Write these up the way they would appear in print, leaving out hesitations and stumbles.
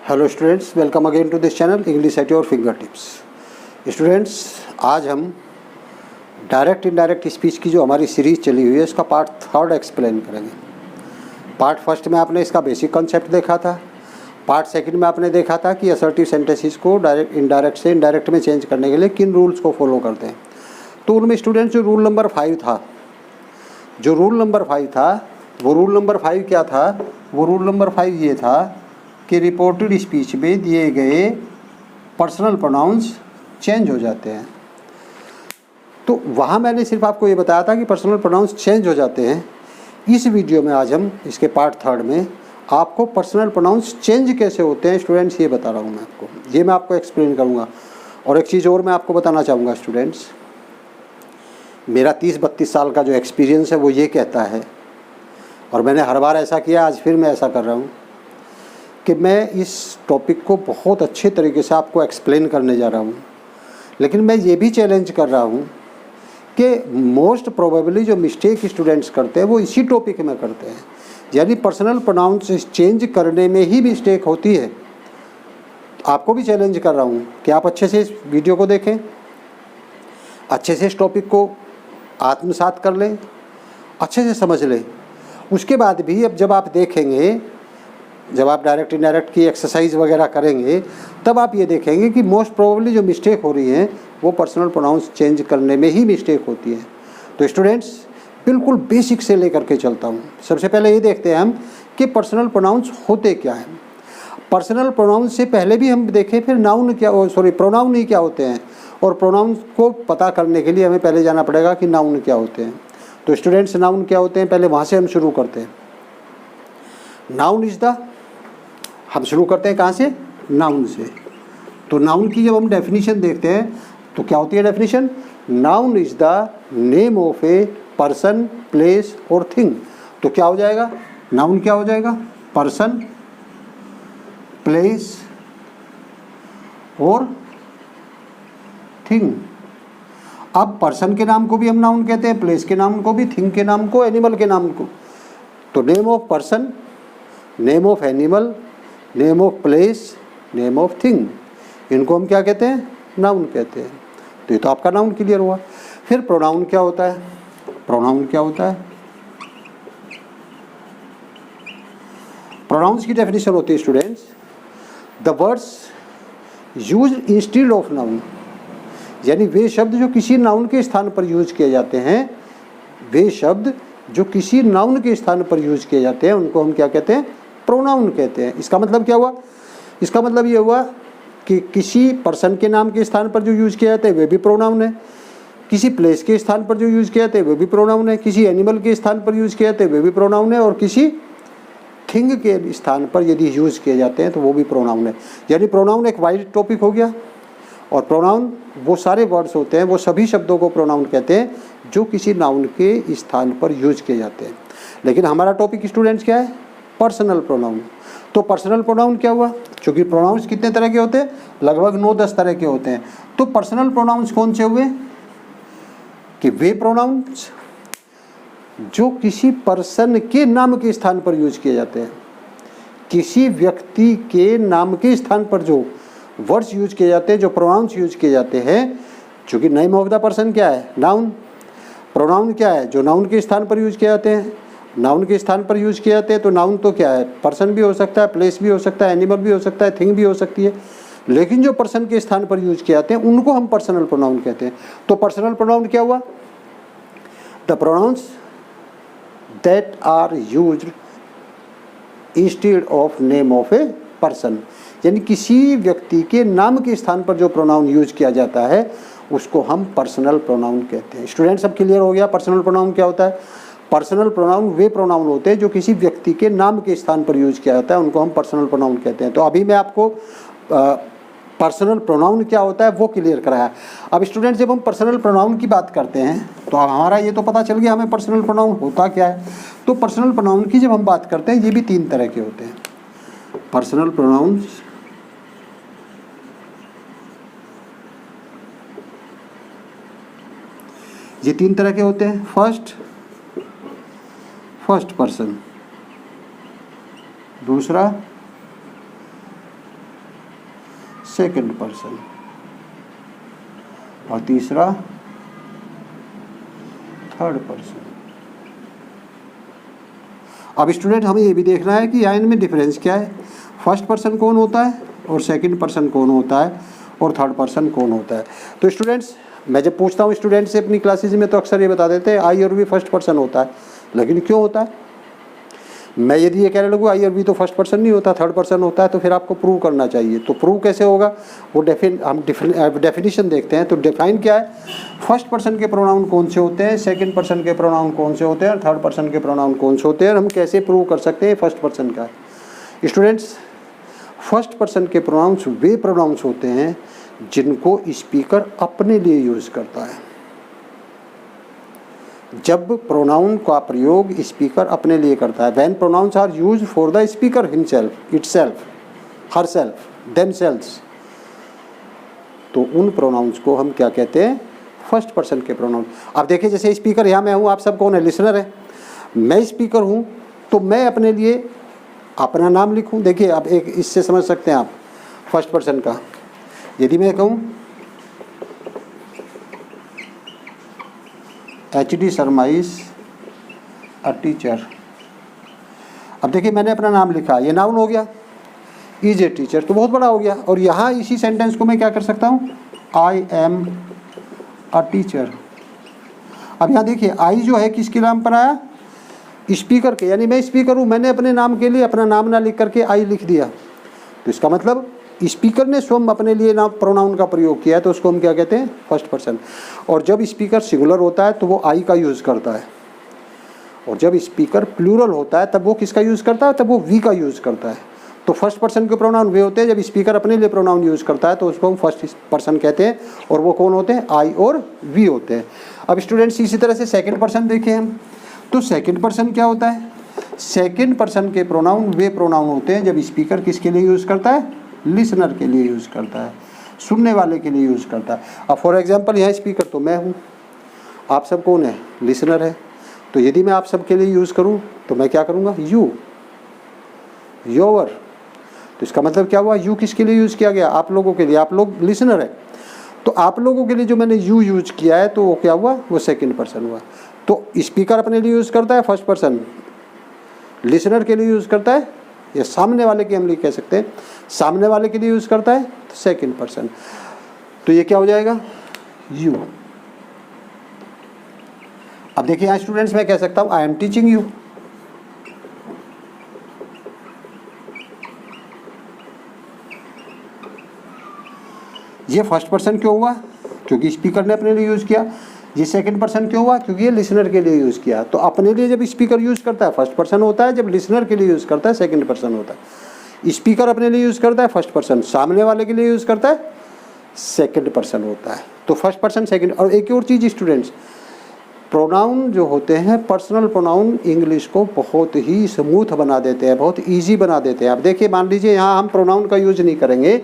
Hello students, welcome again to this channel English at your finger tips. Students, आज हम direct indirect speech की जो हमारी series चली हुई है उसका पार्ट थर्ड एक्सप्लेन करेंगे। पार्ट फर्स्ट में आपने इसका बेसिक कॉन्सेप्ट देखा था। पार्ट सेकंड में आपने देखा था कि असर्टिव सेंटेंसेस को डायरेक्ट इनडायरेक्ट से इनडायरेक्ट में चेंज करने के लिए किन रूल्स को फॉलो करते हैं। तो उनमें स्टूडेंट्स जो रूल नंबर 5 था, वो रूल नंबर 5 क्या था? वो रूल नंबर 5 ये था कि रिपोर्टेड स्पीच में दिए गए पर्सनल प्रोनाउंस चेंज हो जाते हैं। तो वहाँ मैंने सिर्फ आपको ये बताया था कि पर्सनल प्रोनाउंस चेंज हो जाते हैं। इस वीडियो में आज हम इसके पार्ट थर्ड में आपको पर्सनल प्रोनाउंस चेंज कैसे होते हैं स्टूडेंट्स ये बता रहा हूँ मैं आपको। ये मैं आपको एक्सप्लेन करूँगा। और एक चीज़ और मैं आपको बताना चाहूँगा स्टूडेंट्स, मेरा 30-32 साल का जो एक्सपीरियंस है वो ये कहता है, और मैंने हर बार ऐसा किया, आज फिर मैं ऐसा कर रहा हूँ कि मैं इस टॉपिक को बहुत अच्छे तरीके से आपको एक्सप्लेन करने जा रहा हूँ। लेकिन मैं ये भी चैलेंज कर रहा हूँ कि मोस्ट प्रोबेबली जो मिस्टेक स्टूडेंट्स करते हैं वो इसी टॉपिक में करते हैं, यानी पर्सनल प्रोनाउंस चेंज करने में ही मिस्टेक होती है। आपको भी चैलेंज कर रहा हूँ कि आप अच्छे से इस वीडियो को देखें, अच्छे से इस टॉपिक को आत्मसात कर लें, अच्छे से समझ लें। उसके बाद भी अब जब आप देखेंगे, जब आप डायरेक्ट इनडायरेक्ट की एक्सरसाइज वगैरह करेंगे, तब आप ये देखेंगे कि मोस्ट प्रोबेबली जो मिस्टेक हो रही है वो पर्सनल प्रोनाउंस चेंज करने में ही मिस्टेक होती है। तो स्टूडेंट्स, बिल्कुल बेसिक से लेकर के चलता हूँ। सबसे पहले ये देखते हैं हम कि पर्सनल प्रोनाउंस होते क्या हैं। पर्सनल प्रोनाउंस से पहले भी हम देखें, फिर प्रोनाउन ही क्या होते हैं, और प्रोनाउन को पता करने के लिए हमें पहले जाना पड़ेगा कि नाउन क्या होते हैं। तो स्टूडेंट्स, नाउन क्या होते हैं, पहले वहाँ से हम शुरू करते हैं। नाउन इज़ द, हम शुरू करते हैं कहाँ से? नाउन से। तो नाउन की जब हम डेफिनेशन देखते हैं तो क्या होती है definition? Noun is the name of a person, place और थिंग। तो क्या हो जाएगा? नाउन क्या हो जाएगा? पर्सन, प्लेस और थिंग। अब पर्सन के नाम को भी हम नाउन कहते हैं, प्लेस के नाम को भी, थिंग के नाम को, एनिमल के नाम को। तो name of person, name of animal, name of place, name of thing, इनको हम क्या कहते हैं? नाउन कहते हैं। तो ये तो आपका नाउन क्लियर हुआ। फिर प्रोनाउन क्या होता है? प्रोनाउन क्या होता है? प्रोनाउंस की डेफिनेशन होती है students, the words used instead of noun, यानी वे शब्द जो किसी नाउन के स्थान पर यूज किए जाते हैं, वे शब्द जो किसी नाउन के स्थान पर यूज किए जाते हैं उनको हम क्या कहते हैं? प्रोनाउन कहते हैं। इसका मतलब क्या हुआ? इसका मतलब ये हुआ कि किसी पर्सन के नाम के स्थान पर जो यूज किया जाता है वे भी प्रोनाउन है, किसी प्लेस के स्थान पर जो यूज किया जाता है वे भी प्रोनाउन है, किसी एनिमल के स्थान पर यूज किया जाता है वे भी प्रोनाउन है, और किसी थिंग के स्थान पर यदि यूज किए जाते हैं तो वो भी प्रोनाउन है। यानी प्रोनाउन एक वाइड टॉपिक हो गया, और प्रोनाउन वो सारे वर्ड्स होते हैं, वो सभी शब्दों को प्रोनाउन कहते हैं जो किसी नाउन के स्थान पर यूज किए जाते हैं। लेकिन हमारा टॉपिक स्टूडेंट्स क्या है? Personal pronoun. तो पर्सनल प्रोनाउन क्या हुआ? क्योंकि प्रोनाउंस कितने तरह के होते हैं? लगभग 9-10 तरह के होते हैं। तो पर्सनल प्रोनाउंस कौन से हुए? कि वे प्रोनाउंस जो किसी पर्सन के नाम के स्थान पर यूज किए जाते हैं, किसी व्यक्ति के नाम के स्थान पर जो वर्ड्स यूज किए जाते हैं, जो प्रोनाउंस यूज किए जाते हैं। चूँकि नेम ऑफ द पर्सन क्या है? नाउन। प्रोनाउन क्या है? जो नाउन के स्थान पर यूज किए जाते हैं। नाउन के स्थान पर यूज किए जाते हैं तो नाउन तो क्या है? पर्सन भी हो सकता है, प्लेस भी हो सकता है, एनिमल भी हो सकता है, थिंग भी हो सकती है। लेकिन जो पर्सन के स्थान पर यूज किए जाते हैं उनको हम पर्सनल प्रोनाउन कहते हैं। तो पर्सनल प्रोनाउन क्या हुआ? The pronouns that are used instead of name of a person, यानी किसी व्यक्ति के नाम के स्थान पर जो प्रोनाउन यूज किया जाता है उसको हम पर्सनल प्रोनाउन कहते हैं। स्टूडेंट, सब क्लियर हो गया पर्सनल प्रोनाउन क्या होता है? पर्सनल प्रोनाउन वे प्रोनाउन होते हैं जो किसी व्यक्ति के नाम के स्थान पर यूज किया जाता है, उनको हम पर्सनल प्रोनाउन कहते हैं। तो अभी मैं आपको पर्सनल प्रोनाउन क्या होता है वो क्लियर कराया। अब स्टूडेंट, जब हम पर्सनल प्रोनाउन की बात करते हैं तो हमारा ये तो पता चल गया हमें पर्सनल प्रोनाउन होता क्या है। तो पर्सनल प्रोनाउन की जब हम बात करते हैं ये भी 3 तरह के होते हैं। पर्सनल प्रोनाउंस ये 3 तरह के होते हैं। फर्स्ट पर्सन, दूसरा सेकंड पर्सन, और तीसरा थर्ड पर्सन। अब स्टूडेंट हमें ये भी देखना है कि यहाँ इनमें डिफरेंस क्या है, फर्स्ट पर्सन कौन होता है और सेकंड पर्सन कौन होता है और थर्ड पर्सन कौन होता है। तो स्टूडेंट्स मैं जब पूछता हूँ स्टूडेंट से अपनी क्लासेज में तो अक्सर ये बता देते हैं आई और वी फर्स्ट पर्सन होता है, लेकिन क्यों होता है? मैं यदि ये कहने लगूँ आई और वी तो फर्स्ट पर्सन नहीं होता, थर्ड पर्सन होता है, तो फिर आपको प्रूव करना चाहिए। तो प्रूव कैसे होगा, वो हम डेफिनेशन देखते हैं। तो डिफाइन क्या है, फर्स्ट पर्सन के प्रोनाउन कौन से होते हैं, सेकंड पर्सन के प्रोनाउन कौन से होते हैं और थर्ड पर्सन के प्रोनाउन कौन से होते हैं, और हम कैसे प्रूव कर सकते हैं फर्स्ट पर्सन का। स्टूडेंट्स फर्स्ट पर्सन के प्रोनाउंस वे प्रोनाउंस होते हैं जिनको स्पीकर अपने लिए यूज़ करता है। जब प्रोनाउन का प्रयोग स्पीकर अपने लिए करता है, when pronouns are used for the speaker himself, itself, herself, themselves, तो उन प्रोनाउंस को हम क्या कहते हैं, फर्स्ट पर्सन के प्रोनाउन। अब देखिए जैसे स्पीकर यहाँ मैं हूँ, आप सब कौन है, लिसनर है। मैं स्पीकर हूँ तो मैं अपने लिए अपना नाम लिखूँ। देखिए अब एक इससे समझ सकते हैं आप फर्स्ट पर्सन का, यदि मैं कहूँ HD Sharma is a teacher. अब देखिए मैंने अपना नाम लिखा, ये नाउन हो गया, इज ए टीचर तो बहुत बड़ा हो गया। और यहाँ इसी सेंटेंस को मैं क्या कर सकता हूँ, आई एम अ टीचर। अब यहाँ देखिए आई जो है किसके नाम पर आया, स्पीकर के, यानी मैं स्पीकर हूँ, मैंने अपने नाम के लिए अपना नाम ना लिख करके आई लिख दिया, तो इसका मतलब स्पीकर ने स्वयं अपने लिए नाम प्रोनाउन का प्रयोग किया है, तो उसको हम क्या कहते हैं, फर्स्ट पर्सन। और जब स्पीकर सिंगुलर होता है तो वो आई का यूज़ करता है, और जब स्पीकर प्लूरल होता है तब वो किसका यूज़ करता है, तब वो वी का यूज़ करता है। तो फर्स्ट पर्सन के प्रोनाउन वे होते हैं जब स्पीकर अपने लिए प्रोनाउन यूज़ करता है, तो उसको हम फर्स्ट पर्सन कहते हैं, और वो कौन होते हैं, आई और वी होते हैं। अब स्टूडेंट्स इसी तरह से सेकेंड पर्सन देखें हम, तो सेकेंड पर्सन क्या होता है, सेकेंड पर्सन के प्रोनाउन वे प्रोनाउन होते हैं जब स्पीकर किसके लिए यूज़ करता है, लिसनर के लिए यूज़ करता है, सुनने वाले के लिए यूज़ करता है। अब फॉर एग्जांपल यहाँ स्पीकर तो मैं हूँ, आप सब कौन है, लिसनर है। तो यदि मैं आप सब के लिए यूज़ करूँ तो मैं क्या करूँगा, यू, योर। तो इसका मतलब क्या हुआ, यू किसके लिए यूज़ किया गया, आप लोगों के लिए, आप लोग लिसनर है, तो आप लोगों के लिए जो मैंने यू यूज किया है तो वो क्या हुआ, वो सेकेंड पर्सन हुआ। तो स्पीकर अपने लिए यूज़ करता है फर्स्ट पर्सन, लिसनर के लिए यूज़ करता है, या सामने वाले के हम लिए कह सकते हैं, सामने वाले के लिए यूज़ करता है तो सेकंड पर्सन। तो ये क्या हो जाएगा, यू। अब देखिए यहाँ स्टूडेंट्स मैं कह सकता हूँ आई एम टीचिंग यू। ये फर्स्ट पर्सन क्यों हुआ, क्योंकि स्पीकर ने अपने लिए यूज़ किया। ये सेकंड पर्सन क्यों हुआ, क्योंकि ये लिसनर के लिए यूज़ किया। तो अपने लिए जब स्पीकर यूज़ करता है फर्स्ट पर्सन होता है, जब लिसनर के लिए यूज़ करता है सेकंड पर्सन होता है। स्पीकर अपने लिए यूज़ करता है फर्स्ट पर्सन, सामने वाले के लिए यूज़ करता है सेकंड पर्सन होता है। तो फर्स्ट पर्सन सेकंड। और एक और चीज़ स्टूडेंट्स, प्रोनाउन जो होते हैं पर्सनल प्रोनाउन इंग्लिश को बहुत ही स्मूथ बना देते हैं, बहुत ईजी बना देते हैं। अब देखिए मान लीजिए यहाँ हम प्रोनाउन का यूज नहीं करेंगे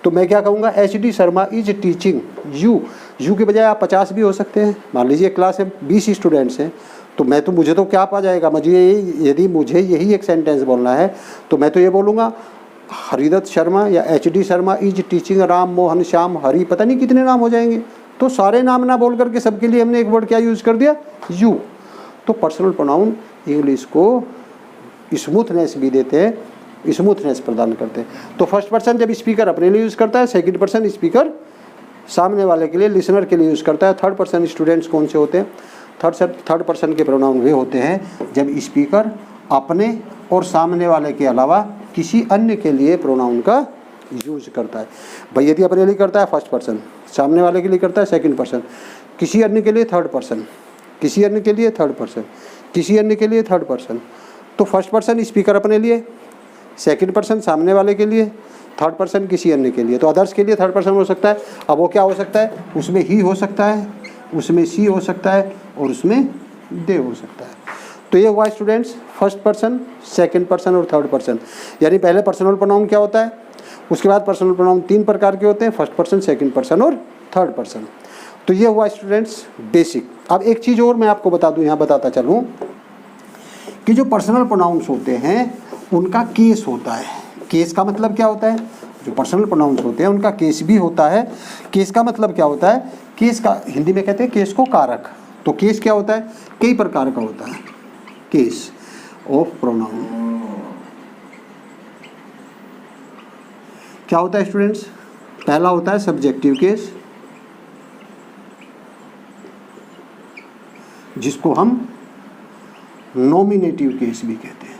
तो मैं क्या कहूँगा, HD Sharma is teaching you. You के बजाय आप 50 भी हो सकते हैं। मान लीजिए क्लास में 20 स्टूडेंट्स हैं तो मुझे तो क्या पा जाएगा, यदि मुझे यही एक सेंटेंस बोलना है तो मैं तो ये बोलूँगा हरिदत्त शर्मा या HD Sharma is teaching Ram Mohan Shyam Hari, पता नहीं कितने नाम हो जाएंगे। तो सारे नाम ना बोल करके सबके लिए हमने एक वर्ड क्या यूज़ कर दिया, यू। तो पर्सनल प्रोनाउन इंग्लिश को स्मूथनेस भी देते हैं, स्मूथनेस प्रदान करते हैं। तो फर्स्ट पर्सन जब स्पीकर अपने लिए यूज़ करता है, सेकंड पर्सन स्पीकर सामने वाले के लिए, लिसनर के लिए यूज़ करता है। थर्ड पर्सन स्टूडेंट्स कौन से होते हैं, थर्ड पर्सन के प्रोनाउन वे होते हैं जब स्पीकर अपने और सामने वाले के अलावा किसी अन्य के लिए प्रोनाउन का यूज करता है। भाई यदि अपने लिए करता है फर्स्ट पर्सन, सामने वाले के लिए करता है सेकंड पर्सन, किसी अन्य के लिए थर्ड पर्सन, किसी अन्य के लिए थर्ड पर्सन, किसी अन्य के लिए थर्ड पर्सन। तो फर्स्ट पर्सन स्पीकर अपने लिए, सेकंड पर्सन सामने वाले के लिए, थर्ड पर्सन किसी अन्य के लिए। तो अदर्स के लिए थर्ड पर्सन हो सकता है। अब वो क्या हो सकता है, उसमें ही हो सकता है, उसमें सी हो सकता है और उसमें दे हो सकता है। तो ये हुआ students first person, second person और थर्ड पर्सन। यानी पहले पर्सनल प्रोनाउन क्या होता है, उसके बाद पर्सनल प्रोनाउन 3 प्रकार के होते हैं, फर्स्ट पर्सन, सेकंड पर्सन और थर्ड पर्सन। तो ये हुआ स्टूडेंट्स बेसिक। अब एक चीज़ और मैं आपको बता दूं, यहाँ बताता चलूँ कि जो पर्सनल प्रोनाउंस होते हैं उनका केस होता है। केस का मतलब क्या होता है, जो पर्सनल प्रोनाउंस होते हैं उनका केस भी होता है। केस का मतलब क्या होता है? केस का हिंदी में कहते हैं केस को कारक। तो केस क्या होता है? कई प्रकार का होता है केस ऑफ प्रोनाउन। क्या होता है स्टूडेंट्स? पहला होता है सब्जेक्टिव केस, जिसको हम नॉमिनेटिव केस भी कहते हैं।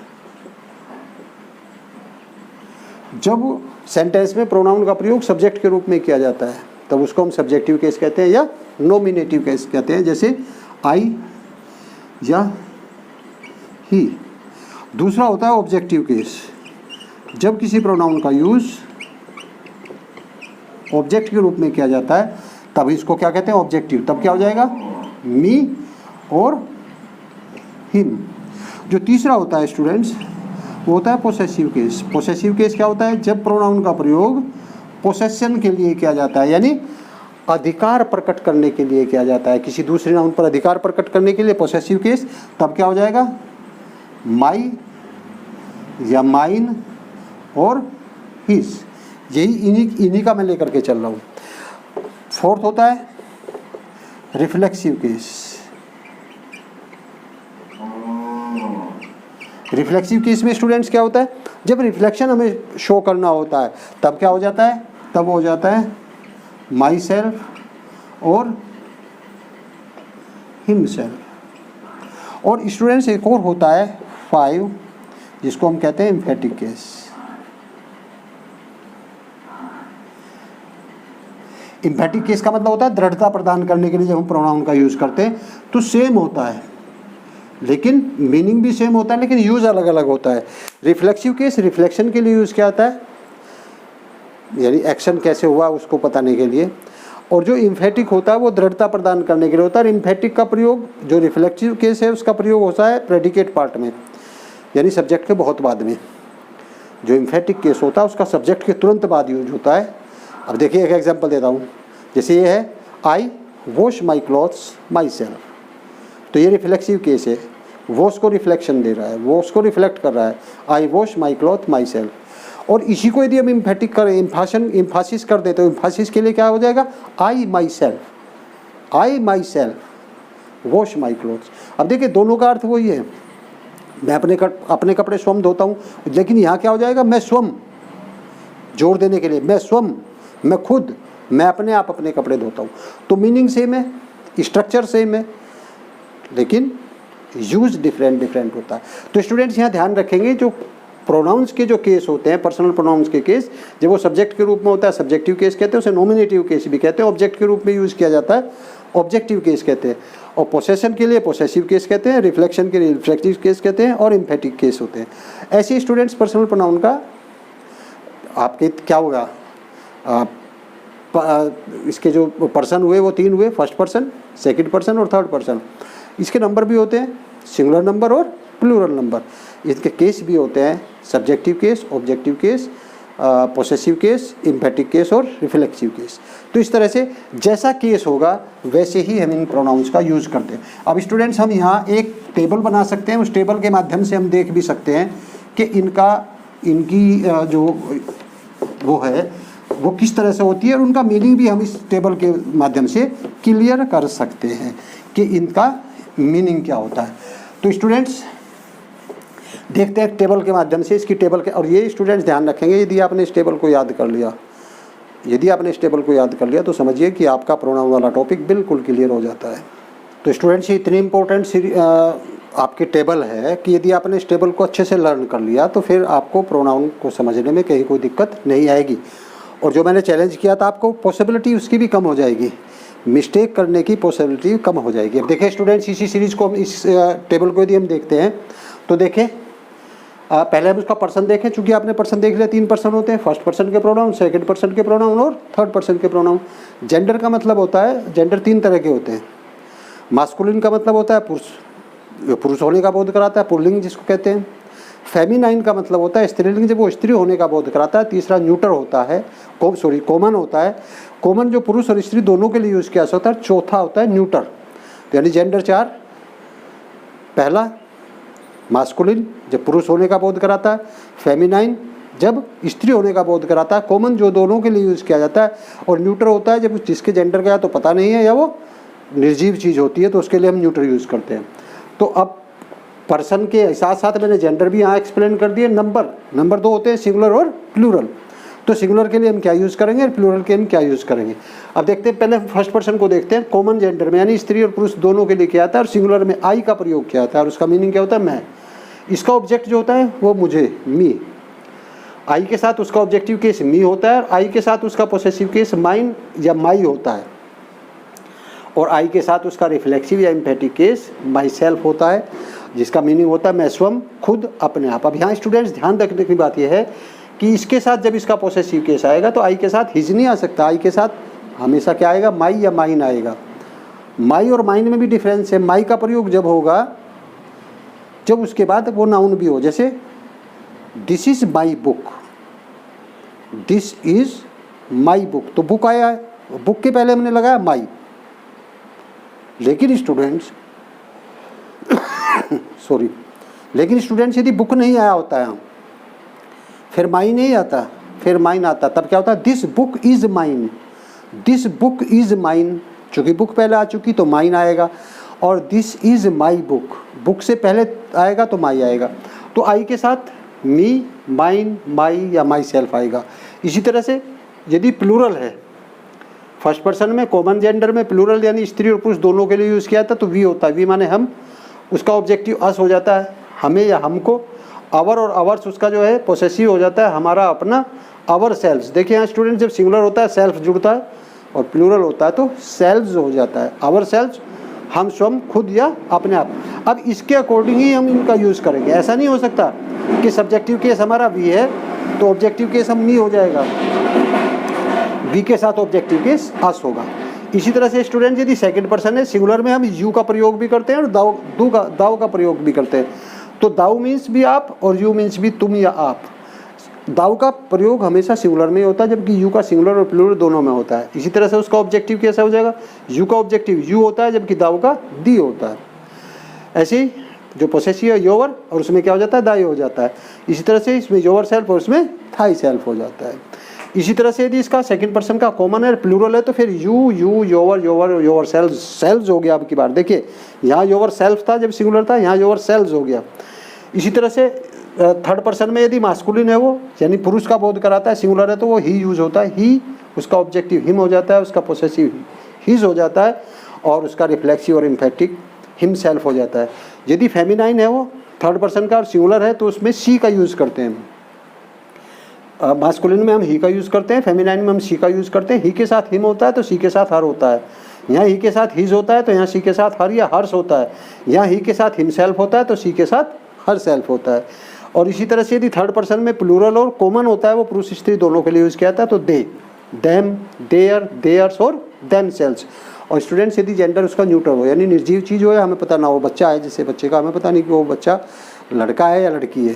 जब सेंटेंस में प्रोनाउन का प्रयोग सब्जेक्ट के रूप में किया जाता है तब उसको हम सब्जेक्टिव केस कहते हैं या नॉमिनेटिव केस कहते हैं, जैसे आई या ही। दूसरा होता है ऑब्जेक्टिव केस, जब किसी प्रोनाउन का यूज ऑब्जेक्ट के रूप में किया जाता है तब इसको क्या कहते हैं? ऑब्जेक्टिव। तब क्या हो जाएगा? मी और हिम। जो तीसरा होता है स्टूडेंट्स वो होता है पोसेसिव केस। पोसेसिव केस क्या होता है? जब प्रोनाउन का प्रयोग पोसेशन के लिए किया जाता है, यानी अधिकार प्रकट करने के लिए किया जाता है, किसी दूसरे नाउन पर अधिकार प्रकट करने के लिए पोसेसिव केस। तब क्या हो जाएगा? माई या माइन और हिज। यही इन्हीं का मैं लेकर के चल रहा हूँ। फोर्थ होता है रिफ्लेक्सिव केस। रिफ्लेक्सिव केस में स्टूडेंट्स क्या होता है? जब रिफ्लेक्शन हमें शो करना होता है तब क्या हो जाता है? तब हो जाता है माई सेल्फ और हिम सेल्फ। और स्टूडेंट्स एक और होता है 5, जिसको हम कहते हैं एम्फेटिक केस। एम्फेटिक केस का मतलब होता है दृढ़ता प्रदान करने के लिए जब हम प्रोनाउन का यूज करते हैं तो सेम होता है, लेकिन मीनिंग भी सेम होता है, लेकिन यूज अलग अलग होता है। रिफ्लेक्सिव केस रिफ्लेक्शन के लिए यूज किया जाता है, यानी एक्शन कैसे हुआ उसको बताने के लिए। और जो एम्फेटिक होता है वो दृढ़ता प्रदान करने के लिए होता है। एम्फेटिक का प्रयोग, जो रिफ्लेक्सिव केस है उसका प्रयोग होता है प्रेडिकेट पार्ट में, यानी सब्जेक्ट के बहुत बाद में। जो एम्फेटिक केस होता है उसका सब्जेक्ट के तुरंत बाद यूज होता है। अब देखिए एक एग्जांपल देता हूँ, जैसे ये है I wash my clothes myself. तो ये रिफ्लेक्सिव केस है, वॉश को रिफ्लेक्शन दे रहा है, वॉश को रिफ्लेक्ट कर रहा है, I wash my cloth myself. और इसी को यदि हम एम्फेटिक करें, एम्फासिस कर दें, तो एम्फासिस के लिए क्या हो जाएगा? I myself wash my clothes. अब देखिए दोनों का अर्थ वही है, मैं अपने कपड़े स्वयं धोता हूँ, लेकिन यहाँ क्या हो जाएगा? मैं स्वयं, जोर देने के लिए मैं स्वयं, मैं खुद, मैं अपने आप अपने कपड़े धोता हूँ। तो मीनिंग सेम है, स्ट्रक्चर सेम है, लेकिन यूज डिफरेंट होता है। तो स्टूडेंट्स यहाँ ध्यान रखेंगे, जो प्रोनाउंस के जो केस होते हैं, पर्सनल प्रोनाउंस के केस, जब वो सब्जेक्ट के रूप में होता है सब्जेक्टिव केस कहते हैं, उसे नॉमिनेटिव केस भी कहते हैं। ऑब्जेक्ट के रूप में यूज किया जाता है ऑब्जेक्टिव केस कहते हैं। और पोसेशन के लिए पोसेसिव केस कहते हैं, रिफ्लेक्शन के लिए रिफ्लेक्टिव केस कहते हैं, और एम्फेटिक केस होते हैं। ऐसे स्टूडेंट्स पर्सनल प्रोनाउन का आपके क्या होगा? इसके जो पर्सन हुए वो 3 हुए, फर्स्ट पर्सन, सेकंड पर्सन और थर्ड पर्सन। इसके नंबर भी होते हैं, सिंगुलर नंबर और प्लूरल नंबर। इसके केस भी होते हैं subjective case, objective case, possessive case, emphatic case और रिफ्लेक्सिव केस। तो इस तरह से जैसा केस होगा वैसे ही हम इन प्रोनाउंस का यूज़ करते हैं। अब स्टूडेंट्स हम यहाँ एक टेबल बना सकते हैं, उस टेबल के माध्यम से हम देख भी सकते हैं कि इनकी जो वो है वो किस तरह से होती है, और उनका मीनिंग भी हम इस टेबल के माध्यम से क्लियर कर सकते हैं कि इनका मीनिंग क्या होता है। तो स्टूडेंट्स देखते हैं टेबल के माध्यम से, इसकी टेबल के, और ये स्टूडेंट्स ध्यान रखेंगे, यदि आपने इस टेबल को याद कर लिया, तो समझिए कि आपका प्रोनाउन वाला टॉपिक बिल्कुल क्लियर हो जाता है। तो स्टूडेंट्स ये इतनी इंपॉर्टेंट आपकी टेबल है कि यदि आपने इस टेबल को अच्छे से लर्न कर लिया तो फिर आपको प्रोनाउन को समझने में कहीं कोई दिक्कत नहीं आएगी। और जो मैंने चैलेंज किया था आपको, पॉसिबिलिटी उसकी भी कम हो जाएगी, मिस्टेक करने की पॉसिबिलिटी कम हो जाएगी। अब देखिए स्टूडेंट्स, इसी सीरीज़ को, इस टेबल को यदि हम देखते हैं तो देखें, पहले हम उसका पर्सन देखें। चूँकि आपने पर्सन देख लिया, 3 पर्सन होते हैं, फर्स्ट पर्सन के प्रोनाउन, सेकंड पर्सन के प्रोनाउन और थर्ड पर्सन के प्रोनाउन। जेंडर का मतलब होता है, जेंडर 3 तरह के होते हैं। मास्कुलिन का मतलब होता है पुरुष होने का बोध कराता है, पुल्लिंग जिसको कहते हैं। फेमिनाइन का मतलब होता है स्त्रीलिंग, जब वो स्त्री होने का बोध कराता है। तीसरा न्यूटर होता है, कॉमन होता है। कॉमन जो पुरुष और स्त्री दोनों के लिए यूज़ किया जाता है। चौथा होता है न्यूटर। तो यानी जेंडर 4, पहला मास्कुलिन जब पुरुष होने का बोध कराता है, फेमिनाइन जब स्त्री होने का बोध कराता है। कॉमन जो दोनों के लिए यूज़ किया जाता है, और न्यूट्रल होता है जब जिसके जेंडर का तो पता नहीं है या वो निर्जीव चीज़ होती है, तो उसके लिए हम न्यूट्रल यूज़ करते हैं। तो अब पर्सन के साथ साथ मैंने जेंडर भी यहाँ एक्सप्लेन कर दिए। नंबर 2 होते हैं सिंगुलर और प्लूरल। तो सिंगुलर के लिए हम क्या यूज़ करेंगे और प्लूरल के हम क्या यूज़ करेंगे। अब देखते हैं, पहले फर्स्ट पर्सन को देखते हैं। कॉमन जेंडर में यानी स्त्री और पुरुष दोनों के लिए क्या आता है, और सिंगुलर में आई का प्रयोग किया जाता है, और उसका मीनिंग क्या होता है, मैं। इसका ऑब्जेक्ट जो होता है वो मुझे, मी। आई के साथ उसका ऑब्जेक्टिव केस मी होता है, और आई के साथ उसका पोसेसिव केस माइन या माई होता है, और आई के साथ उसका रिफ्लेक्सिव या एम्फेटिक केस माई सेल्फ होता है, जिसका मीनिंग होता है मैं स्वयं, खुद, अपने आप। अब यहाँ स्टूडेंट्स ध्यान रखने की बात यह है कि इसके साथ जब इसका पोसेसिव केस आएगा तो आई के साथ हिज नहीं आ सकता। आई के साथ हमेशा क्या आएगा, माई या माइन आएगा। माई और माइन में भी डिफरेंस है। माई का प्रयोग जब होगा जब उसके बाद वो नाउन भी हो, जैसे this is my book, this is my book, तो बुक आया है, बुक के पहले हमने लगाया माई। लेकिन स्टूडेंट्स सॉरी, लेकिन स्टूडेंट्स यदि बुक नहीं आया होता है, फिर माई नहीं आता, फिर माइन आता, तब क्या होता है, this book is mine, this book is mine. चूंकि बुक पहले आ चुकी तो माइन आएगा, और this is my book, book से पहले आएगा तो माई आएगा। तो आई के साथ मी, माइन, माई या माई सेल्फ आएगा। इसी तरह से यदि प्लूरल है, फर्स्ट पर्सन में कॉमन जेंडर में प्लूरल यानी स्त्री और पुरुष दोनों के लिए यूज़ किया था, तो वी होता है। वी माने हम, उसका ऑब्जेक्टिव अस हो जाता है, हमें या हमको। आवर और आवर्स उसका जो है पोसेसिव हो जाता है, हमारा अपना, आवर सेल्व्स। देखिए यहाँ स्टूडेंट, जब सिंगुलर होता है सेल्फ जुड़ता है, और प्लूरल होता है तो सेल्व्स हो जाता है। आवर सेल्व्स, हम स्वयं, खुद या अपने आप। अब इसके अकॉर्डिंग ही हम इनका यूज़ करेंगे। ऐसा नहीं हो सकता कि सब्जेक्टिव केस हमारा वी है तो ऑब्जेक्टिव केस हम नहीं हो जाएगा, वी के साथ ऑब्जेक्टिव केस अस होगा। इसी तरह से स्टूडेंट, यदि सेकंड पर्सन है, सिंगुलर में हम यू का प्रयोग भी करते हैं और दाऊ का प्रयोग भी करते हैं। तो दाऊ मीन्स भी आप, और यू मीन्स भी तुम या आप। दाऊ का प्रयोग हमेशा सिंगुलर में होता है, जबकि यू का सिंगुलर और प्लूरल दोनों में होता है। इसी तरह से उसका ऑब्जेक्टिव कैसा हो जाएगा, यू का ऑब्जेक्टिव यू होता है, जबकि दाऊ का दी होता है। ऐसे ही जो पोसेसिव है योवर, और उसमें क्या हो जाता है, दाई हो जाता है। इसी तरह से इसमें योवर सेल्फ और उसमें थाई सेल्फ हो जाता है। इसी तरह से यदि इसका सेकंड पर्सन का कॉमन है, प्लूरल है, तो फिर यू, योवर सेल्व्स हो गया। अब की बार देखिए, यहाँ योवर सेल्फ था जब सिंगुलर था, यहाँ योवर सेल्व्स हो गया। इसी तरह से थर्ड पर्सन में यदि मास्कुलिन है वो, यानी पुरुष का बोध कराता है, सिंगुलर है तो वो ही यूज होता है। ही, उसका ऑब्जेक्टिव हिम हो जाता है, उसका पोसेसिव हिज हो जाता है, और उसका रिफ्लेक्सिव और इम्फेटिक हिम सेल्फ हो जाता है। यदि फेमिनाइन है वो, थर्ड पर्सन का और सिंगुलर है, तो उसमें सी का यूज़ करते हैं। मास्कुलिन में हम ही का यूज़ करते हैं, फेमिनाइन में हम सी का यूज़ करते हैं। ही के साथ हिम होता है तो सी के साथ हर होता है। यहाँ ही के साथ हिज होता है तो यहाँ सी के साथ हर या हर्ष होता है। यहाँ ही के साथ हिम सेल्फ होता है तो सी के साथ हर सेल्फ होता है। और इसी तरह से यदि थर्ड पर्सन में प्लूरल और कॉमन होता है, वो पुरुष स्त्री दोनों के लिए यूज़ किया जाता है, तो दे, देम, देयर, देयर्स और देम सेल्स। और स्टूडेंट्स, यदि जेंडर उसका न्यूट्रल हो, यानी निर्जीव चीज़ हो, या हमें पता ना हो, बच्चा है, जैसे बच्चे का हमें पता नहीं कि वो बच्चा लड़का है या लड़की है,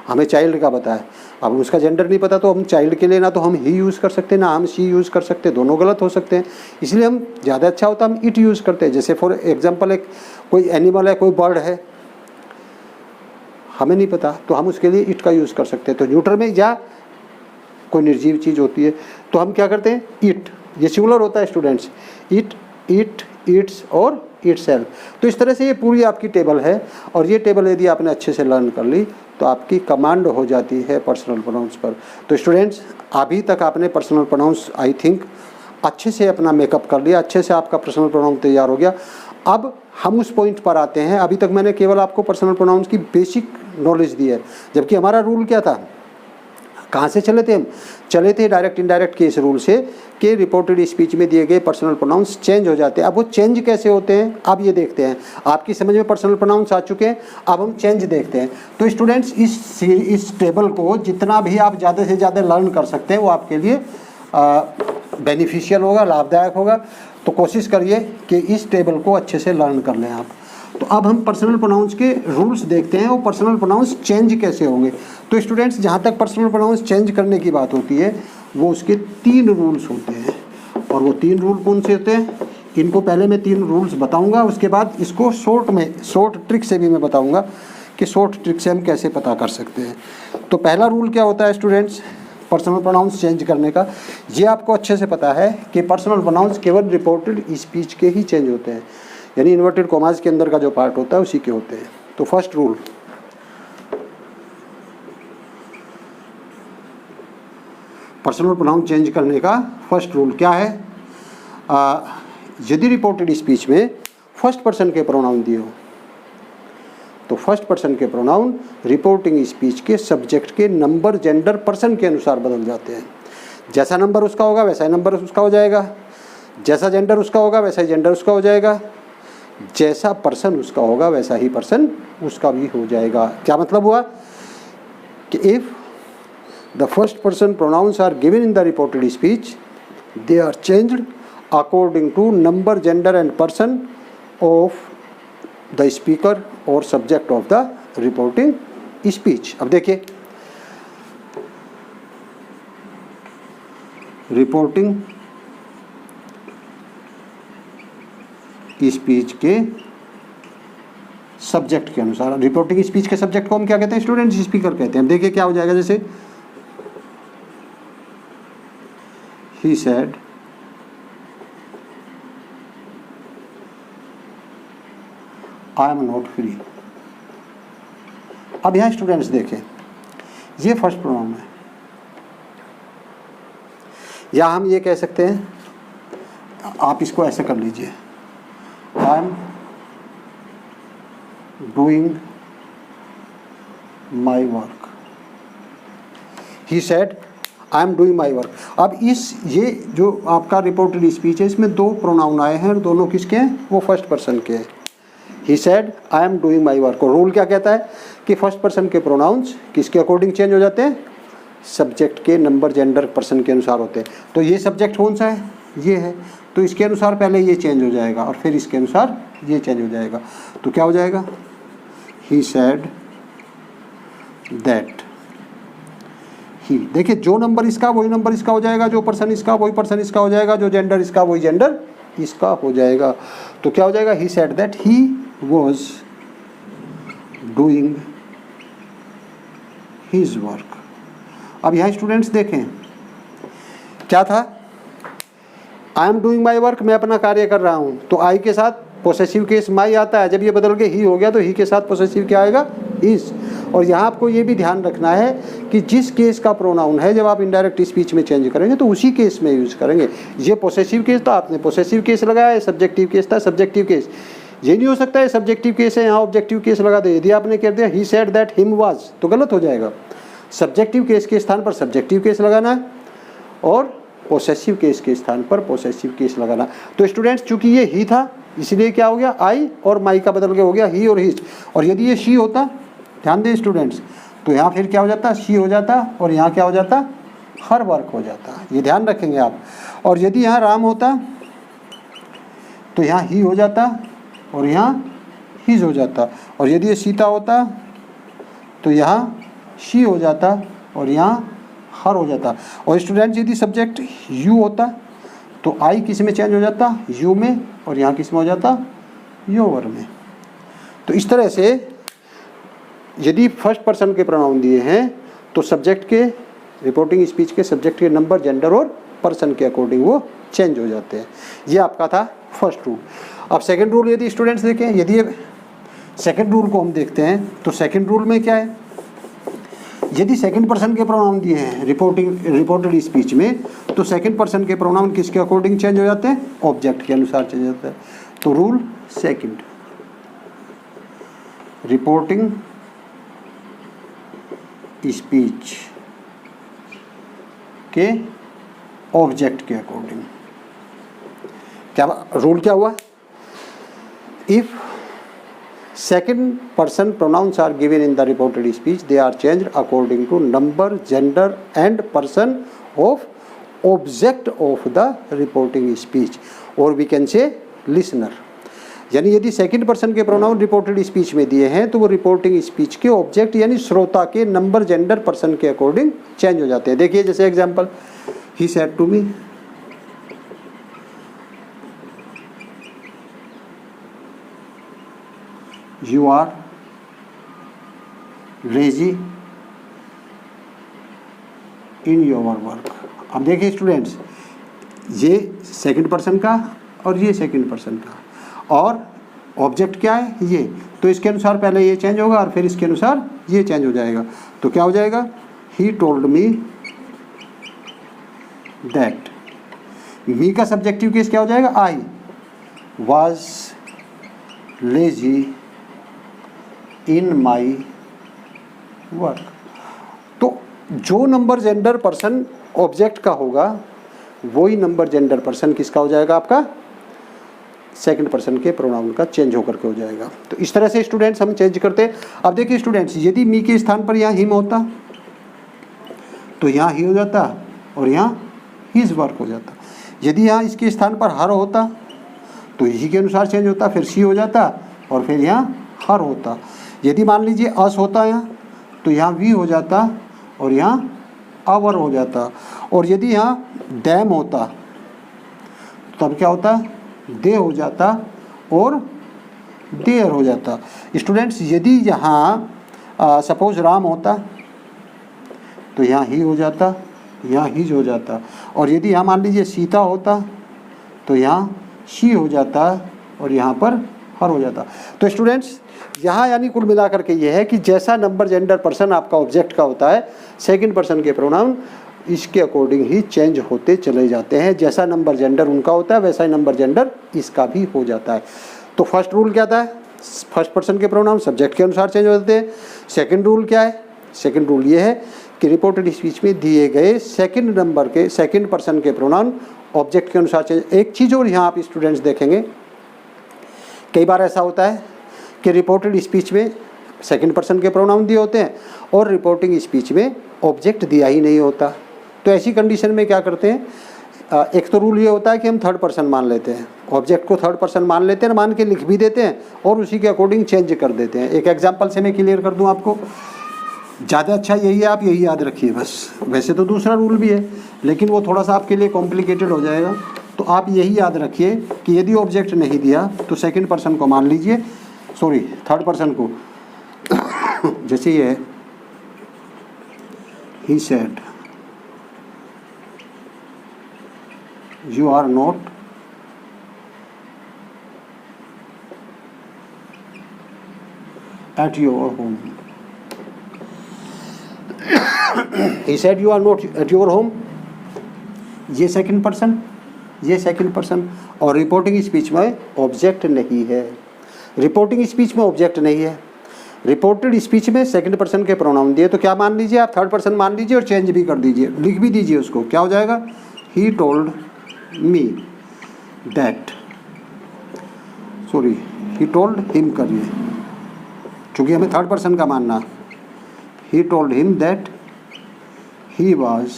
हमें चाइल्ड का पता है। अब उसका जेंडर नहीं पता, तो हम चाइल्ड के लिए ना तो हम ही यूज़ कर सकते हैं, ना हम सी यूज़ कर सकते, दोनों गलत हो सकते हैं। इसलिए हम ज़्यादा अच्छा होता है हम इट यूज़ करते हैं। जैसे फॉर एग्जांपल, एक कोई एनिमल है, कोई बर्ड है, हमें नहीं पता, तो हम उसके लिए इट का यूज़ कर सकते हैं। तो न्यूट्रल में या कोई निर्जीव चीज़ होती है तो हम क्या करते हैं, इट। ये सिंगुलर होता है स्टूडेंट्स, इट, इट्स और इट सेल्फ। तो इस तरह से ये पूरी आपकी टेबल है, और ये टेबल यदि आपने अच्छे से लर्न कर ली तो आपकी कमांड हो जाती है पर्सनल प्रोनाउंस पर। तो स्टूडेंट्स, अभी तक आपने पर्सनल प्रोनाउंस आई थिंक अच्छे से अपना मेकअप कर लिया, अच्छे से आपका पर्सनल प्रोनाउन तैयार हो गया। अब हम उस पॉइंट पर आते हैं। अभी तक मैंने केवल आपको पर्सनल प्रोनाउंस की बेसिक नॉलेज दी है, जबकि हमारा रूल क्या था, कहाँ से चले थे हम, चले थे डायरेक्ट इनडायरेक्ट केस रूल से, कि रिपोर्टेड स्पीच में दिए गए पर्सनल प्रोनाउंस चेंज हो जाते हैं। अब वो चेंज कैसे होते हैं, अब ये देखते हैं। आपकी समझ में पर्सनल प्रोनाउंस आ चुके हैं, अब हम चेंज देखते हैं। तो स्टूडेंट्स, इस टेबल को जितना भी आप ज़्यादा से ज़्यादा लर्न कर सकते हैं वो आपके लिए बेनिफिशियल होगा, लाभदायक होगा। तो कोशिश करिए कि इस टेबल को अच्छे से लर्न कर लें आप। तो अब हम पर्सनल प्रोनाउंस के रूल्स देखते हैं, और पर्सनल प्रोनाउंस चेंज कैसे होंगे। तो स्टूडेंट्स, जहाँ तक पर्सनल प्रोनाउंस चेंज करने की बात होती है, वो उसके 3 रूल्स होते हैं। और वो 3 रूल कौन से होते हैं, इनको पहले मैं 3 रूल्स बताऊंगा, उसके बाद इसको शॉर्ट ट्रिक से भी मैं बताऊंगा कि शॉर्ट ट्रिक से हम कैसे पता कर सकते हैं। तो पहला रूल क्या होता है स्टूडेंट्स पर्सनल प्रोनाउंस चेंज करने का, ये आपको अच्छे से पता है कि पर्सनल प्रोनाउंस केवल रिपोर्टेड स्पीच के ही चेंज होते हैं, यानी इन्वर्टेड कॉमास के अंदर का जो पार्ट होता है उसी के होते हैं। तो first rule, personal pronoun change करने का फर्स्ट रूल क्या है, यदि रिपोर्टेड स्पीच में फर्स्ट पर्सन के प्रोनाउन दिए हो तो फर्स्ट पर्सन के प्रोनाउन रिपोर्टिंग स्पीच के सब्जेक्ट के नंबर जेंडर पर्सन के अनुसार बदल जाते हैं। जैसा नंबर उसका होगा वैसा ही नंबर उसका हो जाएगा, जैसा जेंडर उसका होगा वैसा ही जेंडर उसका हो जाएगा, जैसा पर्सन उसका होगा वैसा ही पर्सन उसका भी हो जाएगा। क्या मतलब हुआ कि if the first person pronouns are given in the reported speech they are changed according to number gender and person of the speaker और subject of the reporting speech. अब देखिए रिपोर्टिंग स्पीच के सब्जेक्ट के अनुसार, reporting speech के subject को हम क्या कहते हैं स्टूडेंट्स, स्पीकर कहते हैं। देखिए क्या हो जाएगा, जैसे he said I am not free. अब यहां स्टूडेंट्स देखें ये फर्स्ट प्रोनाउन है, या हम ये कह सकते हैं, आप इसको ऐसे कर लीजिए, I am doing my work, he said I am doing my work. अब ये जो आपका रिपोर्टेड स्पीच है इसमें दो प्रोनाउन आए हैं और दोनों किसके हैं, वो फर्स्ट पर्सन के हैं। He said I am doing my work. और रूल क्या कहता है कि फर्स्ट पर्सन के प्रोनाउंस किसके अकॉर्डिंग चेंज हो जाते हैं, सब्जेक्ट के नंबर जेंडर पर्सन के अनुसार होते हैं। तो ये सब्जेक्ट कौन सा है, ये है, तो इसके अनुसार पहले ये चेंज हो जाएगा और फिर इसके अनुसार ये चेंज हो जाएगा। तो क्या हो जाएगा, ही सेड दैट ही। देखिए जो नंबर इसका वही नंबर इसका हो जाएगा, जो पर्सन इसका वही पर्सन इसका हो जाएगा, जो जेंडर इसका वही जेंडर इसका हो जाएगा। तो क्या हो जाएगा, he said that he was doing his work. अब यहाँ स्टूडेंट्स देखें क्या था, I am doing my work, मैं अपना कार्य कर रहा हूँ, तो आई के साथ पोसेसिव केस माई आता है। जब ये बदल के ही हो गया तो ही के साथ पोसेसिव क्या आएगा, इज। और यहाँ आपको ये भी ध्यान रखना है कि जिस केस का प्रोनाउन है जब आप इनडायरेक्ट स्पीच में चेंज करेंगे तो उसी केस में यूज करेंगे। ये पोसेसिव केस था, आपने पोसेसिव केस लगाया, सब्जेक्टिव केस था सब्जेक्टिव केस। ये नहीं हो सकता है सब्जेक्टिव केस है यहाँ ऑब्जेक्टिव केस लगा दे। यदि आपने कह दिया he said that him was तो गलत हो जाएगा। सब्जेक्टिव केस के स्थान पर सब्जेक्टिव केस लगाना है और पोसेसिव केस के स्थान पर पोसेसिव केस लगाना। तो स्टूडेंट्स चूंकि ये ही था इसलिए क्या हो गया, आई और माई का बदल के हो गया ही और हिज। और यदि ये शी होता, ध्यान दें स्टूडेंट्स, तो यहाँ फिर क्या हो जाता, शी हो जाता और यहाँ क्या हो जाता, हर वर्क हो जाता। ये ध्यान रखेंगे आप। और यदि यहाँ राम होता तो यहाँ ही हो जाता और यहाँ हिज हो जाता। और यदि ये सीता होता तो यहाँ शी हो जाता और यहाँ हर हो जाता। और स्टूडेंट्स यदि सब्जेक्ट यू होता तो आई किस में चेंज हो जाता, यू में, और यहाँ किस में हो जाता, योर में। तो इस तरह से यदि फर्स्ट पर्सन के प्रोनाउन दिए हैं तो सब्जेक्ट के रिपोर्टिंग स्पीच के सब्जेक्ट के नंबर जेंडर और पर्सन के अकॉर्डिंग वो चेंज हो जाते हैं। ये आपका था फर्स्ट रूल। अब सेकंड रूल यदि स्टूडेंट्स देखें, यदि सेकंड रूल को हम देखते हैं तो सेकंड रूल में क्या है, यदि सेकंड पर्सन के प्रोनाउन दिए हैं रिपोर्टेड स्पीच में तो सेकंड पर्सन के प्रोनाउन किसके अकॉर्डिंग चेंज हो जाते हैं, ऑब्जेक्ट के अनुसार चेंज हो जाता है। तो रूल सेकंड, रिपोर्टिंग स्पीच के ऑब्जेक्ट के अकॉर्डिंग क्या रूल क्या हुआ, if second person pronouns are given in the reported speech they are changed according to number gender and person of object of the reporting speech or we can say listener। यानी यदि second person के pronoun reported speech में दिए हैं तो वो reporting speech के object यानी श्रोता के नंबर जेंडर पर्सन के अकॉर्डिंग चेंज हो जाते हैं। देखिए जैसे example, he said to me, you are lazy in your work. अब देखिए स्टूडेंट्स, ये सेकंड पर्सन का और ये सेकंड पर्सन का, और ऑब्जेक्ट क्या है ये, तो इसके अनुसार पहले ये चेंज होगा और फिर इसके अनुसार ये चेंज हो जाएगा। तो क्या हो जाएगा, ही टोल्ड मी दैट। मी का सब्जेक्टिव केस क्या हो जाएगा, I was lazy in my work. तो जो नंबर जेंडर पर्सन ऑब्जेक्ट का होगा वही नंबर जेंडर पर्सन किसका हो जाएगा, आपका सेकंड पर्सन के प्रोनाउन का चेंज होकर के हो जाएगा। तो इस तरह से स्टूडेंट्स हम चेंज करते हैं। अब देखिए स्टूडेंट्स, यदि मी के स्थान पर यहाँ हिम होता तो यहाँ ही हो जाता और यहाँ हिज वर्क हो जाता। यदि यहाँ इसके स्थान पर हर होता तो इसी के अनुसार चेंज होता, फिर सी हो जाता और फिर यहाँ हर होता। यदि मान लीजिए अस होता यहाँ तो यहाँ वी हो जाता और यहाँ आवर हो जाता। और यदि यहाँ डैम होता तब क्या होता, दे हो जाता और देयर हो जाता। स्टूडेंट्स, यदि यहाँ सपोज राम होता तो यहाँ ही हो जाता, यहाँ हिज हो जाता। और यदि यहाँ मान लीजिए सीता होता तो यहाँ शी हो जाता और यहाँ पर हर हो जाता। तो स्टूडेंट्स, यहाँ यानी कुल मिलाकर के ये है कि जैसा नंबर जेंडर पर्सन आपका ऑब्जेक्ट का होता है, सेकंड पर्सन के प्रोनाउन इसके अकॉर्डिंग ही चेंज होते चले जाते हैं। जैसा नंबर जेंडर उनका होता है वैसा ही नंबर जेंडर इसका भी हो जाता है। तो फर्स्ट रूल क्या था, फर्स्ट पर्सन के प्रोनाउन सब्जेक्ट के अनुसार चेंज होते हैं। सेकंड रूल क्या है, सेकंड रूल ये है कि रिपोर्टेड स्पीच में दिए गए सेकंड नंबर के सेकंड पर्सन के प्रोनाउन ऑब्जेक्ट के अनुसार चेंज। एक चीज़ और यहाँ आप स्टूडेंट्स देखेंगे, कई बार ऐसा होता है कि रिपोर्टेड स्पीच में सेकंड पर्सन के प्रोनाउन दिए होते हैं और रिपोर्टिंग स्पीच में ऑब्जेक्ट दिया ही नहीं होता। तो ऐसी कंडीशन में क्या करते हैं, एक तो रूल ये होता है कि हम थर्ड पर्सन मान लेते हैं, ऑब्जेक्ट को थर्ड पर्सन मान लेते हैं, मान के लिख भी देते हैं और उसी के अकॉर्डिंग चेंज कर देते हैं। एक एग्जांपल से मैं क्लियर कर दूं आपको, ज़्यादा अच्छा यही है, आप यही याद रखिए बस। वैसे तो दूसरा रूल भी है लेकिन वो थोड़ा सा आपके लिए कॉम्प्लिकेटेड हो जाएगा। तो आप यही याद रखिए कि यदि ऑब्जेक्ट नहीं दिया तो सेकेंड पर्सन को मान लीजिए, सॉरी थर्ड पर्सन को। जैसे ये है, he said you are not at your home. He said you are not at your home. ये सेकंड पर्सन, ये सेकंड पर्सन। और रिपोर्टिंग स्पीच में ऑब्जेक्ट नहीं है, रिपोर्टिंग स्पीच में ऑब्जेक्ट नहीं है। रिपोर्टेड स्पीच में सेकंड पर्सन के प्रोनाउन दिए तो क्या मान लीजिए आप, थर्ड पर्सन मान लीजिए और चेंज भी कर दीजिए, लिख भी दीजिए उसको। क्या हो जाएगा, he told me that, sorry he told him करिए चूँकि हमें थर्ड पर्सन का मानना। He told him that he was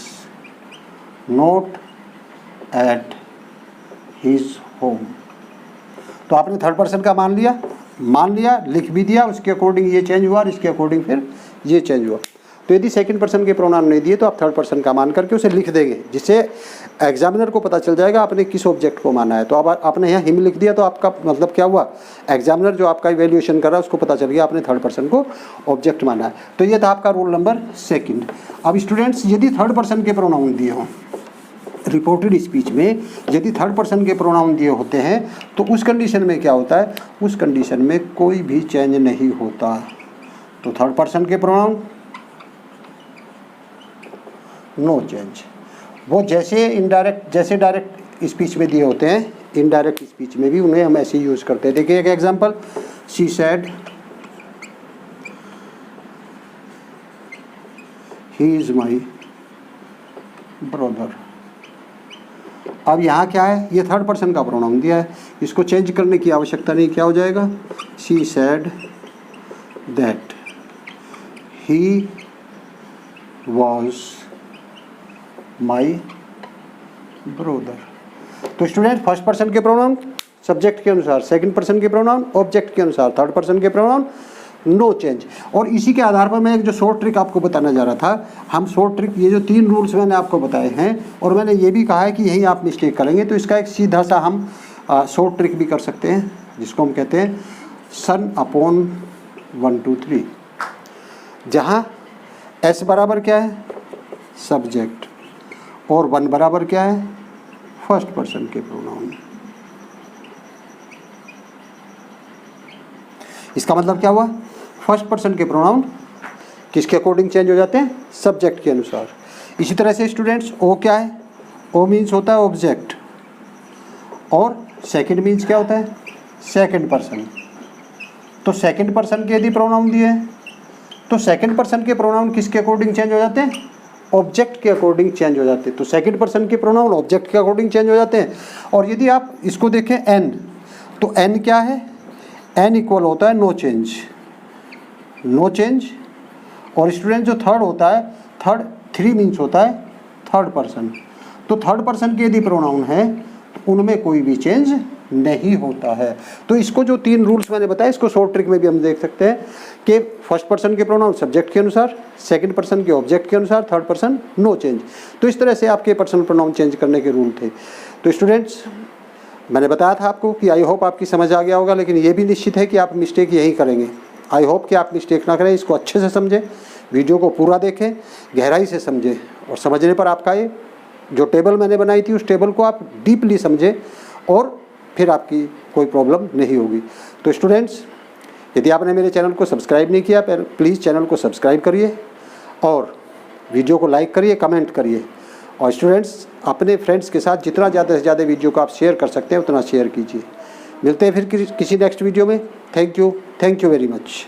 not at his home. तो आपने थर्ड पर्सन का मान लिया, लिख भी दिया, उसके अकॉर्डिंग ये चेंज हुआ और इसके अकॉर्डिंग फिर ये चेंज हुआ। तो यदि सेकंड पर्सन के प्रोनाउन नहीं दिए तो आप थर्ड पर्सन का मान करके उसे लिख देंगे, जिससे एग्जामिनर को पता चल जाएगा आपने किस ऑब्जेक्ट को माना है। तो अब आपने यहाँ हिम लिख दिया तो आपका मतलब क्या हुआ, एग्जामिनर जो आपका इवैल्यूएशन कर रहा है उसको पता चल गया आपने थर्ड पर्सन को ऑब्जेक्ट माना है। तो ये था आपका रूल नंबर सेकंड। अब स्टूडेंट्स, यदि थर्ड पर्सन के प्रोनाउन दिए हों रिपोर्टेड स्पीच में, यदि थर्ड पर्सन के प्रोनाउन दिए होते हैं तो उस कंडीशन में क्या होता है, उस कंडीशन में कोई भी चेंज नहीं होता। तो थर्ड पर्सन के प्रोनाउन नो चेंज। वो जैसे इनडायरेक्ट, जैसे डायरेक्ट स्पीच में दिए होते हैं, इनडायरेक्ट स्पीच में भी उन्हें हम ऐसे यूज़ करते हैं। देखिए एक example, she said he is my brother. अब यहाँ क्या है, ये थर्ड पर्सन का प्रोनाउन दिया है, इसको चेंज करने की आवश्यकता नहीं। क्या हो जाएगा, she said that he was my brother. तो स्टूडेंट, फर्स्ट पर्सन के प्रोनाउन सब्जेक्ट के अनुसार, सेकंड पर्सन के प्रोनाउन ऑब्जेक्ट के अनुसार, थर्ड पर्सन के प्रोनाउन नो चेंज। और इसी के आधार पर मैं एक जो शॉर्ट ट्रिक आपको बताना जा रहा था, हम शॉर्ट ट्रिक, ये जो 3 रूल्स मैंने आपको बताए हैं और मैंने ये भी कहा है कि यहीं आप मिस्टेक करेंगे, तो इसका एक सीधा सा हम शॉर्ट ट्रिक भी कर सकते हैं जिसको हम कहते हैं सन अपॉन 1 2 3। जहाँ एस बराबर क्या है, सब्जेक्ट, और वन बराबर क्या है, फर्स्ट पर्सन के प्रोनाउन। इसका मतलब क्या हुआ, फर्स्ट पर्सन के प्रोनाउन किसके अकॉर्डिंग चेंज हो जाते हैं, सब्जेक्ट के अनुसार। इसी तरह से स्टूडेंट्स ओ क्या है, ओ मीन्स होता है ऑब्जेक्ट, और सेकंड मीन्स क्या होता है, सेकंड पर्सन। तो सेकंड पर्सन के यदि प्रोनाउन दिए हैं तो सेकंड पर्सन के प्रोनाउन किसके अकॉर्डिंग चेंज हो जाते हैं, ऑब्जेक्ट के अकॉर्डिंग चेंज हो जाते हैं। तो सेकंड पर्सन के प्रोनाउन ऑब्जेक्ट के अकॉर्डिंग चेंज हो जाते हैं। और यदि आप इसको देखें एन, तो एन क्या है, एन इक्वल होता है नो चेंज, नो चेंज। और स्टूडेंट जो थर्ड होता है, थर्ड, थ्री मीन्स होता है थर्ड पर्सन। तो थर्ड पर्सन के यदि प्रोनाउन है तो उनमें कोई भी चेंज नहीं होता है। तो इसको जो तीन रूल्स मैंने बताया, इसको शॉर्ट ट्रिक में भी हम देख सकते हैं कि फर्स्ट पर्सन के प्रोनाउन सब्जेक्ट के अनुसार, सेकंड पर्सन के ऑब्जेक्ट के अनुसार, थर्ड पर्सन नो चेंज। तो इस तरह से आपके पर्सनल प्रोनाउन चेंज करने के रूल थे। तो स्टूडेंट्स, मैंने बताया था आपको कि आई होप आपकी समझ आ गया होगा, लेकिन ये भी निश्चित है कि आप मिस्टेक यही करेंगे। आई होप कि आप मिस्टेक ना करें, इसको अच्छे से समझें, वीडियो को पूरा देखें, गहराई से समझें, और समझने पर आपका ये जो टेबल मैंने बनाई थी उस टेबल को आप डीपली समझें, और फिर आपकी कोई प्रॉब्लम नहीं होगी। तो स्टूडेंट्स, यदि आपने मेरे चैनल को सब्सक्राइब नहीं किया, प्लीज़ चैनल को सब्सक्राइब करिए और वीडियो को लाइक करिए, कमेंट करिए। और स्टूडेंट्स, अपने फ्रेंड्स के साथ जितना ज़्यादा से ज़्यादा वीडियो को आप शेयर कर सकते हैं उतना शेयर कीजिए। मिलते हैं फिर किसी नेक्स्ट वीडियो में। Thank you very much.